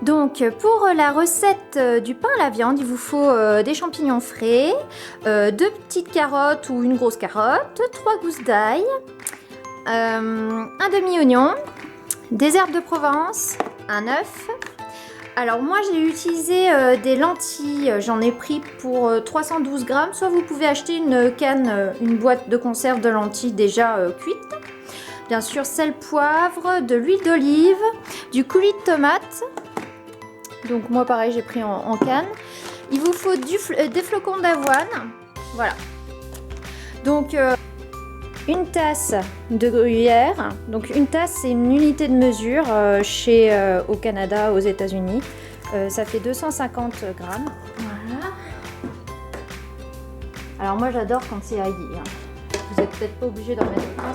Donc pour la recette du pain à la viande, il vous faut des champignons frais, 2 petites carottes ou une grosse carotte, 3 gousses d'ail, un demi-oignon, des herbes de Provence, un œuf. Alors moi j'ai utilisé des lentilles, j'en ai pris pour 312 grammes, soit vous pouvez acheter une canne, une boîte de conserve de lentilles déjà cuite. Bien sûr sel, poivre, de l'huile d'olive, du coulis de tomate. Donc moi pareil j'ai pris en canne. Il vous faut des flocons d'avoine. Voilà. Donc une tasse de gruyère. Donc une tasse c'est une unité de mesure au Canada, aux États-Unis. Ça fait 250 grammes. Voilà. Alors moi j'adore quand c'est aillé. Hein. Vous n'êtes peut-être pas obligé d'en mettre autant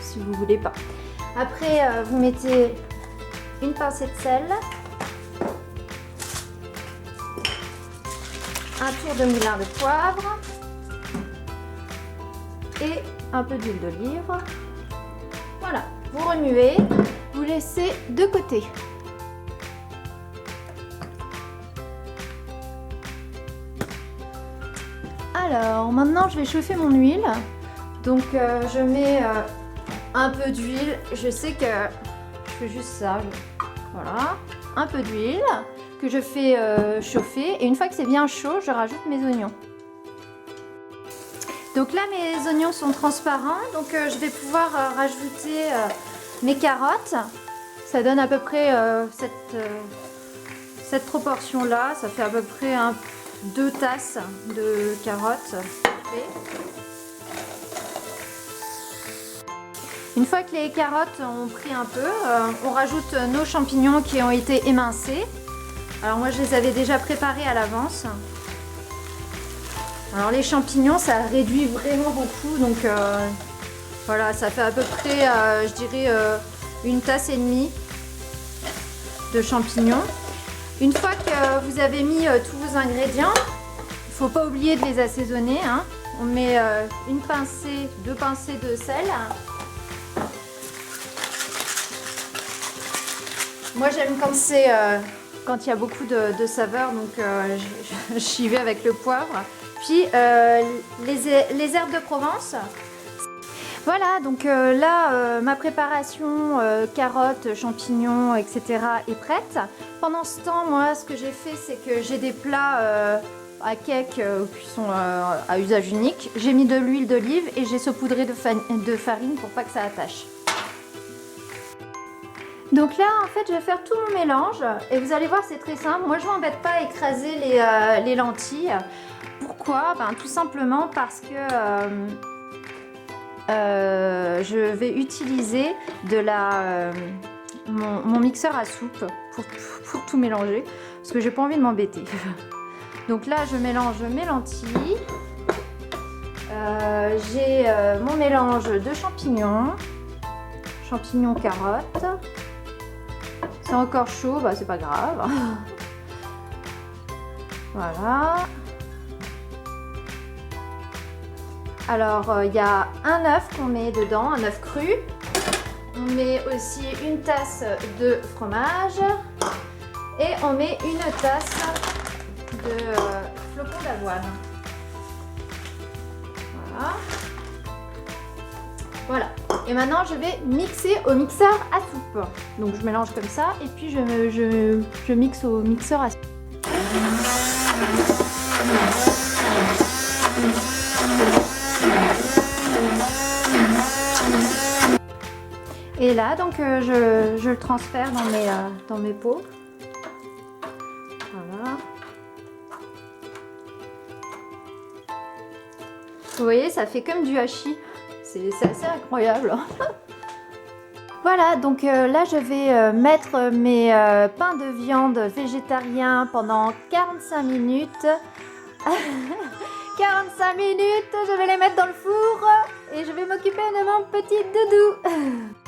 si vous voulez pas. Après vous mettez une pincée de sel. Un tour de moulin de poivre. Et un peu d'huile d'olive. Voilà, vous remuez, vous laissez de côté. Alors maintenant je vais chauffer mon huile. Donc je mets un peu d'huile. Je sais que je fais juste ça. Voilà, un peu d'huile que je fais chauffer. Et une fois que c'est bien chaud, je rajoute mes oignons. Donc là mes oignons sont transparents, donc je vais pouvoir rajouter mes carottes. Ça donne à peu près cette proportion là, ça fait à peu près 2 tasses de carottes. Une fois que les carottes ont pris un peu, on rajoute nos champignons qui ont été émincés. Alors moi je les avais déjà préparés à l'avance. Alors les champignons ça réduit vraiment beaucoup, donc voilà, ça fait à peu près je dirais une tasse et demie de champignons. Une fois que vous avez mis tous vos ingrédients, il ne faut pas oublier de les assaisonner, hein. On met une pincée, 2 pincées de sel. Moi j'aime quand il y a beaucoup de saveur, donc j'y vais avec le poivre. Puis les herbes de Provence. Voilà, donc là ma préparation carottes, champignons, etc. est prête. Pendant ce temps, moi ce que j'ai fait, c'est que j'ai des plats à cake qui sont à usage unique. J'ai mis de l'huile d'olive et j'ai saupoudré de farine pour pas que ça attache. Donc là en fait je vais faire tout mon mélange et vous allez voir c'est très simple. Moi je m'embête pas à écraser les lentilles. Pourquoi? Ben, tout simplement parce que je vais utiliser mon mixeur à soupe pour tout mélanger parce que j'ai pas envie de m'embêter. Donc là je mélange mes lentilles. J'ai mon mélange de champignons carottes. C'est encore chaud, bah c'est pas grave. Voilà. Alors il y a un œuf qu'on met dedans, un œuf cru. On met aussi une tasse de fromage et on met une tasse de flocons d'avoine. Voilà. Voilà. Et maintenant je vais mixer au mixeur à soupe. Donc je mélange comme ça et puis je mixe au mixeur à soupe. Et là donc je le transfère dans mes pots. Voilà. Vous voyez, ça fait comme du hachis. C'est assez incroyable. Voilà, donc là je vais mettre mes pains de viande végétariens pendant 45 minutes. 45 minutes, je vais les mettre dans le four et je vais m'occuper de mon petit doudou.